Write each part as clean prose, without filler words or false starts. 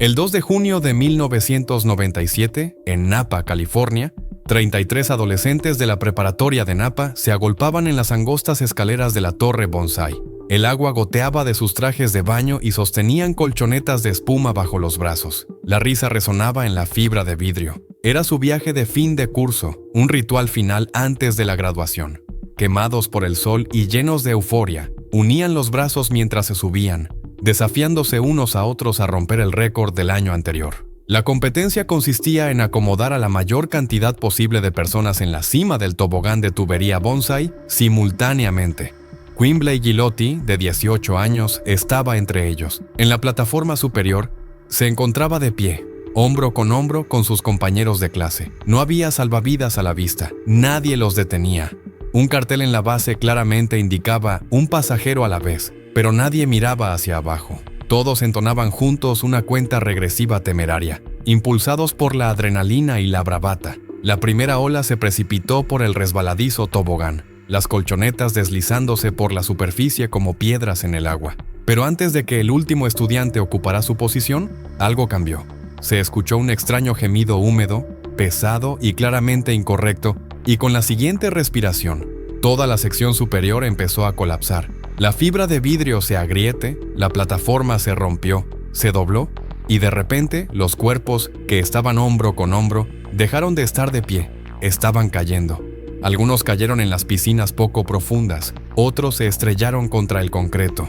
El 2 de junio de 1997, en Napa, California, 33 adolescentes de la preparatoria de Napa se agolpaban en las angostas escaleras de la Torre Bonsai. El agua goteaba de sus trajes de baño y sostenían colchonetas de espuma bajo los brazos. La risa resonaba en la fibra de vidrio. Era su viaje de fin de curso, un ritual final antes de la graduación. Quemados por el sol y llenos de euforia, unían los brazos mientras se subían, desafiándose unos a otros a romper el récord del año anterior. La competencia consistía en acomodar a la mayor cantidad posible de personas en la cima del tobogán de tubería Bonsai simultáneamente. Quimbley Gilotti, de 18 años, estaba entre ellos. En la plataforma superior, se encontraba de pie, hombro con sus compañeros de clase. No había salvavidas a la vista, nadie los detenía. Un cartel en la base claramente indicaba un pasajero a la vez, pero nadie miraba hacia abajo. Todos entonaban juntos una cuenta regresiva temeraria, impulsados por la adrenalina y la bravata. La primera ola se precipitó por el resbaladizo tobogán, las colchonetas deslizándose por la superficie como piedras en el agua. Pero antes de que el último estudiante ocupara su posición, algo cambió. Se escuchó un extraño gemido húmedo, pesado y claramente incorrecto, y con la siguiente respiración, toda la sección superior empezó a colapsar. La fibra de vidrio se agriete, la plataforma se rompió, se dobló, y de repente los cuerpos, que estaban hombro con hombro, dejaron de estar de pie, estaban cayendo. Algunos cayeron en las piscinas poco profundas, otros se estrellaron contra el concreto.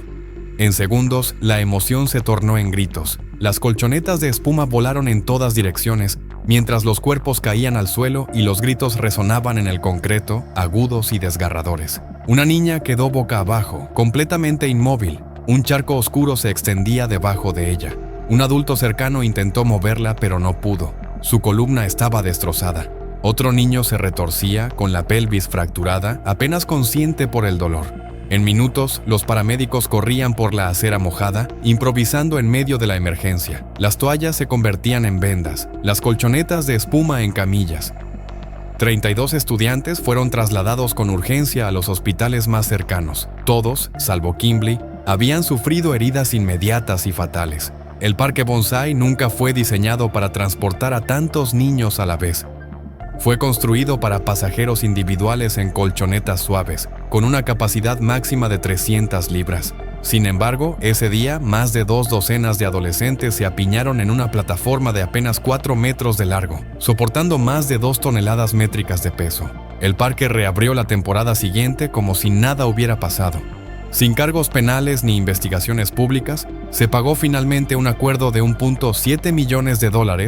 En segundos, la emoción se tornó en gritos. Las colchonetas de espuma volaron en todas direcciones, mientras los cuerpos caían al suelo y los gritos resonaban en el concreto, agudos y desgarradores. Una niña quedó boca abajo, completamente inmóvil. Un charco oscuro se extendía debajo de ella. Un adulto cercano intentó moverla, pero no pudo. Su columna estaba destrozada. Otro niño se retorcía, con la pelvis fracturada, apenas consciente por el dolor. En minutos, los paramédicos corrían por la acera mojada, improvisando en medio de la emergencia. Las toallas se convertían en vendas, las colchonetas de espuma en camillas. 32 estudiantes fueron trasladados con urgencia a los hospitales más cercanos. Todos, salvo Quimbley, habían sufrido heridas inmediatas y fatales. El parque Bonsai nunca fue diseñado para transportar a tantos niños a la vez. Fue construido para pasajeros individuales en colchonetas suaves, con una capacidad máxima de 300 libras. Sin embargo, ese día, más de 2 docenas de adolescentes se apiñaron en una plataforma de apenas 4 metros de largo, soportando más de 2 toneladas métricas de peso. El parque reabrió la temporada siguiente como si nada hubiera pasado. Sin cargos penales ni investigaciones públicas, se pagó finalmente un acuerdo de $1.7 millones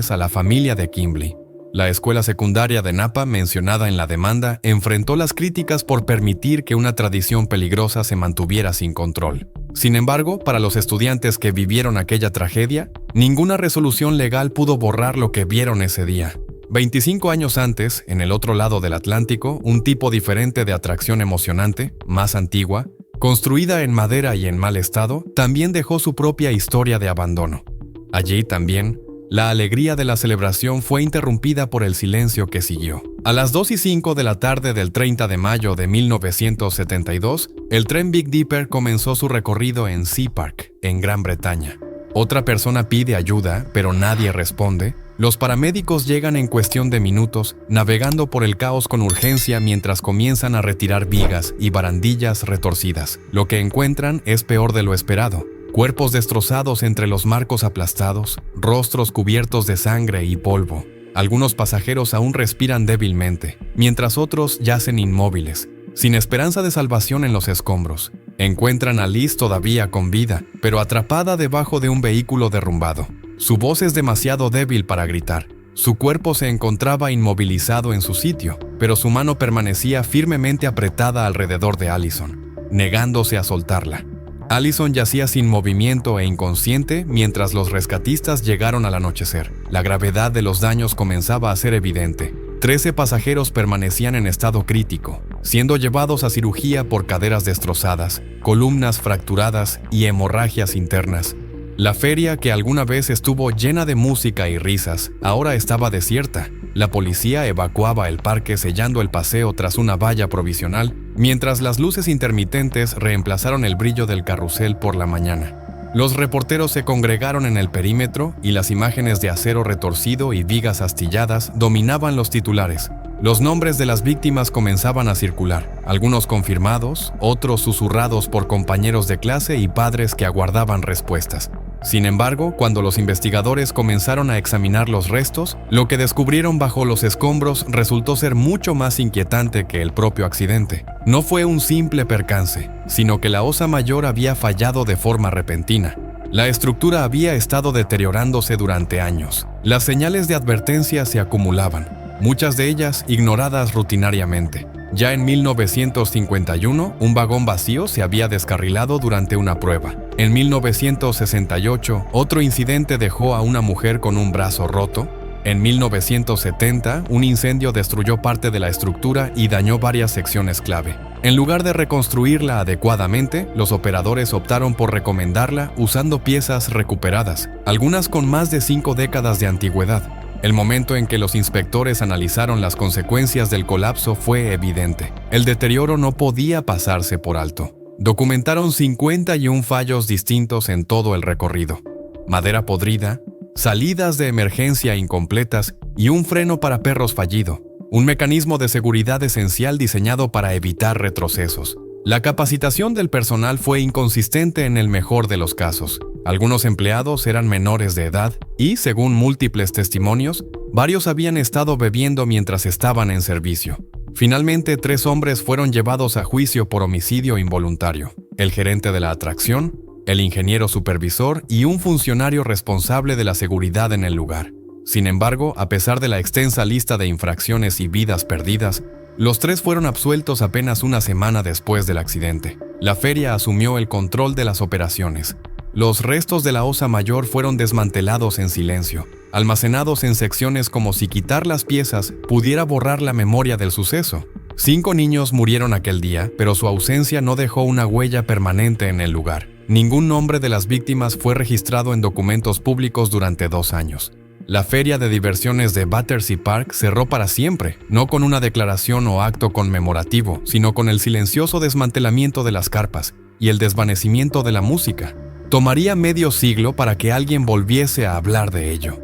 a la familia de Quimbley. La escuela secundaria de Napa, mencionada en la demanda, enfrentó las críticas por permitir que una tradición peligrosa se mantuviera sin control. Sin embargo, para los estudiantes que vivieron aquella tragedia, ninguna resolución legal pudo borrar lo que vieron ese día. 25 años antes, en el otro lado del Atlántico, un tipo diferente de atracción emocionante, más antigua, construida en madera y en mal estado, también dejó su propia historia de abandono. Allí también, la alegría de la celebración fue interrumpida por el silencio que siguió. A las 2:05 de la tarde del 30 de mayo de 1972, el tren Big Dipper comenzó su recorrido en Sea Park, en Gran Bretaña. Otra persona pide ayuda, pero nadie responde. Los paramédicos llegan en cuestión de minutos, navegando por el caos con urgencia mientras comienzan a retirar vigas y barandillas retorcidas. Lo que encuentran es peor de lo esperado. Cuerpos destrozados entre los marcos aplastados, rostros cubiertos de sangre y polvo. Algunos pasajeros aún respiran débilmente, mientras otros yacen inmóviles, sin esperanza de salvación en los escombros. Encuentran a Liz todavía con vida, pero atrapada debajo de un vehículo derrumbado. Su voz es demasiado débil para gritar. Su cuerpo se encontraba inmovilizado en su sitio, pero su mano permanecía firmemente apretada alrededor de Allison, negándose a soltarla. Allison yacía sin movimiento e inconsciente mientras los rescatistas llegaron al anochecer. La gravedad de los daños comenzaba a ser evidente. 13 pasajeros permanecían en estado crítico, siendo llevados a cirugía por caderas destrozadas, columnas fracturadas y hemorragias internas. La feria, que alguna vez estuvo llena de música y risas, ahora estaba desierta. La policía evacuaba el parque sellando el paseo tras una valla provisional, mientras las luces intermitentes reemplazaron el brillo del carrusel por la mañana. Los reporteros se congregaron en el perímetro y las imágenes de acero retorcido y vigas astilladas dominaban los titulares. Los nombres de las víctimas comenzaban a circular, algunos confirmados, otros susurrados por compañeros de clase y padres que aguardaban respuestas. Sin embargo, cuando los investigadores comenzaron a examinar los restos, lo que descubrieron bajo los escombros resultó ser mucho más inquietante que el propio accidente. No fue un simple percance, sino que la osa mayor había fallado de forma repentina. La estructura había estado deteriorándose durante años. Las señales de advertencia se acumulaban, muchas de ellas ignoradas rutinariamente. Ya en 1951, un vagón vacío se había descarrilado durante una prueba. En 1968, otro incidente dejó a una mujer con un brazo roto. En 1970, un incendio destruyó parte de la estructura y dañó varias secciones clave. En lugar de reconstruirla adecuadamente, los operadores optaron por recomendarla usando piezas recuperadas, algunas con más de 5 décadas de antigüedad. El momento en que los inspectores analizaron las consecuencias del colapso fue evidente. El deterioro no podía pasarse por alto. Documentaron 51 fallos distintos en todo el recorrido. Madera podrida, salidas de emergencia incompletas y un freno para perros fallido. Un mecanismo de seguridad esencial diseñado para evitar retrocesos. La capacitación del personal fue inconsistente en el mejor de los casos. Algunos empleados eran menores de edad y, según múltiples testimonios, varios habían estado bebiendo mientras estaban en servicio. Finalmente, 3 hombres fueron llevados a juicio por homicidio involuntario: el gerente de la atracción, el ingeniero supervisor y un funcionario responsable de la seguridad en el lugar. Sin embargo, a pesar de la extensa lista de infracciones y vidas perdidas, los 3 fueron absueltos apenas una semana después del accidente. La feria asumió el control de las operaciones. Los restos de la osa mayor fueron desmantelados en silencio, almacenados en secciones como si quitar las piezas pudiera borrar la memoria del suceso. 5 niños murieron aquel día, pero su ausencia no dejó una huella permanente en el lugar. Ningún nombre de las víctimas fue registrado en documentos públicos durante 2 años. La feria de diversiones de Battersea Park cerró para siempre, no con una declaración o acto conmemorativo, sino con el silencioso desmantelamiento de las carpas y el desvanecimiento de la música. Tomaría medio siglo para que alguien volviese a hablar de ello.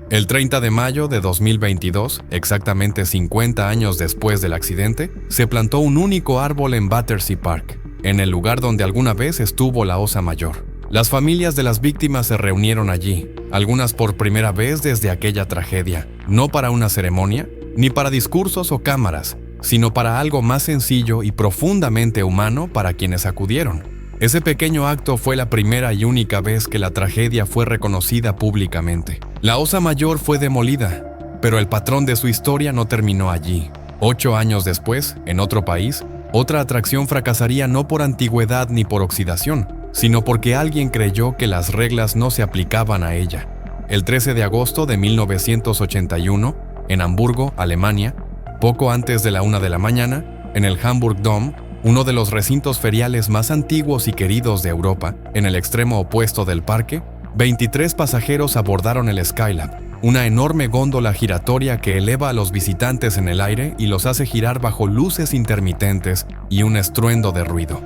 El 30 de mayo de 2022, exactamente 50 años después del accidente, se plantó un único árbol en Battersea Park, en el lugar donde alguna vez estuvo la osa mayor. Las familias de las víctimas se reunieron allí, algunas por primera vez desde aquella tragedia, no para una ceremonia, ni para discursos o cámaras, sino para algo más sencillo y profundamente humano para quienes acudieron. Ese pequeño acto fue la primera y única vez que la tragedia fue reconocida públicamente. La osa mayor fue demolida, pero el patrón de su historia no terminó allí. 8 años después, en otro país, otra atracción fracasaría no por antigüedad ni por oxidación, sino porque alguien creyó que las reglas no se aplicaban a ella. El 13 de agosto de 1981, en Hamburgo, Alemania, poco antes de la 1 de la mañana, en el Hamburg Dome, uno de los recintos feriales más antiguos y queridos de Europa, en el extremo opuesto del parque, 23 pasajeros abordaron el Skylab, una enorme góndola giratoria que eleva a los visitantes en el aire y los hace girar bajo luces intermitentes y un estruendo de ruido.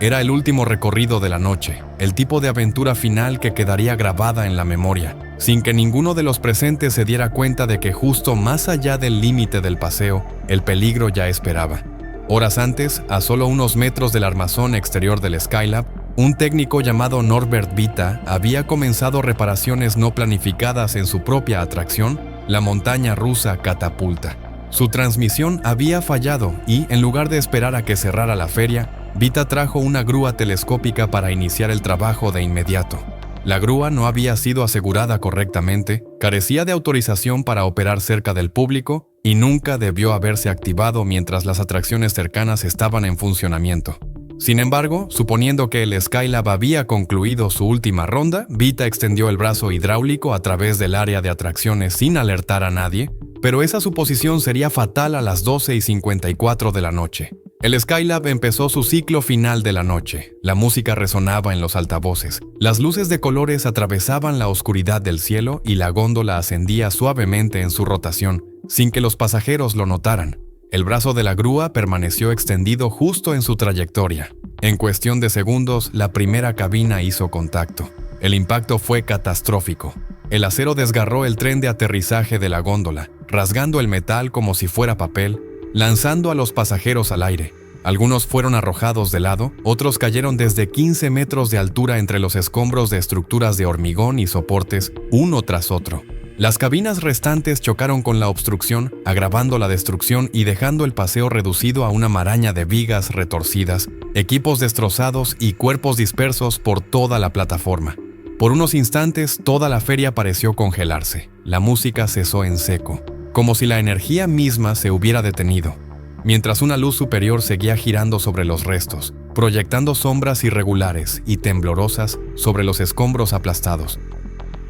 Era el último recorrido de la noche, el tipo de aventura final que quedaría grabada en la memoria, sin que ninguno de los presentes se diera cuenta de que justo más allá del límite del paseo, el peligro ya esperaba. Horas antes, a solo unos metros del armazón exterior del Skylab, un técnico llamado Norbert Vita había comenzado reparaciones no planificadas en su propia atracción, la montaña rusa Catapulta. Su transmisión había fallado y, en lugar de esperar a que cerrara la feria, Vita trajo una grúa telescópica para iniciar el trabajo de inmediato. La grúa no había sido asegurada correctamente, carecía de autorización para operar cerca del público y nunca debió haberse activado mientras las atracciones cercanas estaban en funcionamiento. Sin embargo, suponiendo que el Skylab había concluido su última ronda, Vita extendió el brazo hidráulico a través del área de atracciones sin alertar a nadie, pero esa suposición sería fatal a las 12:54 de la noche. El Skylab empezó su ciclo final de la noche. La música resonaba en los altavoces. Las luces de colores atravesaban la oscuridad del cielo y la góndola ascendía suavemente en su rotación, sin que los pasajeros lo notaran. El brazo de la grúa permaneció extendido justo en su trayectoria. En cuestión de segundos, la primera cabina hizo contacto. El impacto fue catastrófico. El acero desgarró el tren de aterrizaje de la góndola, rasgando el metal como si fuera papel, lanzando a los pasajeros al aire. Algunos fueron arrojados de lado, otros cayeron desde 15 metros de altura entre los escombros de estructuras de hormigón y soportes, uno tras otro. Las cabinas restantes chocaron con la obstrucción, agravando la destrucción y dejando el paseo reducido a una maraña de vigas retorcidas, equipos destrozados y cuerpos dispersos por toda la plataforma. Por unos instantes, toda la feria pareció congelarse. La música cesó en seco, como si la energía misma se hubiera detenido, mientras una luz superior seguía girando sobre los restos, proyectando sombras irregulares y temblorosas sobre los escombros aplastados.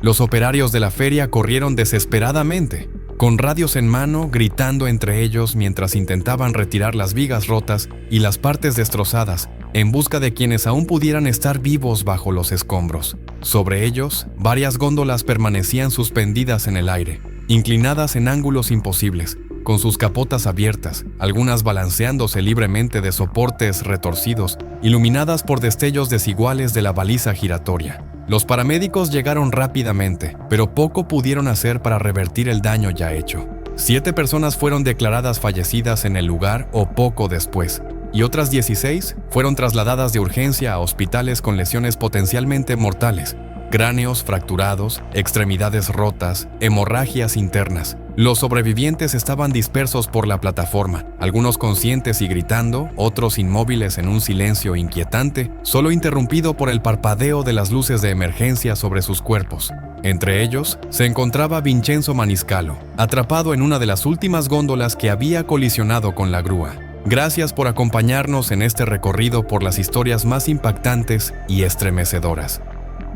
Los operarios de la feria corrieron desesperadamente, con radios en mano, gritando entre ellos mientras intentaban retirar las vigas rotas y las partes destrozadas, en busca de quienes aún pudieran estar vivos bajo los escombros. Sobre ellos, varias góndolas permanecían suspendidas en el aire, inclinadas en ángulos imposibles, con sus capotas abiertas, algunas balanceándose libremente de soportes retorcidos, iluminadas por destellos desiguales de la baliza giratoria. Los paramédicos llegaron rápidamente, pero poco pudieron hacer para revertir el daño ya hecho. 7 personas fueron declaradas fallecidas en el lugar o poco después, y otras 16 fueron trasladadas de urgencia a hospitales con lesiones potencialmente mortales, cráneos fracturados, extremidades rotas, hemorragias internas. Los sobrevivientes estaban dispersos por la plataforma, algunos conscientes y gritando, otros inmóviles en un silencio inquietante, solo interrumpido por el parpadeo de las luces de emergencia sobre sus cuerpos. Entre ellos se encontraba Vincenzo Maniscalco, atrapado en una de las últimas góndolas que había colisionado con la grúa. Gracias por acompañarnos en este recorrido por las historias más impactantes y estremecedoras.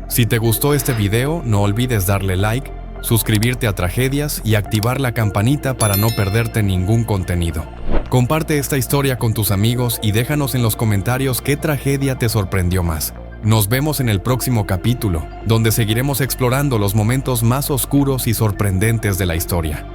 Si te gustó este video, no olvides darle like, suscribirte a Tragedias y activar la campanita para no perderte ningún contenido. Comparte esta historia con tus amigos y déjanos en los comentarios qué tragedia te sorprendió más. Nos vemos en el próximo capítulo, donde seguiremos explorando los momentos más oscuros y sorprendentes de la historia.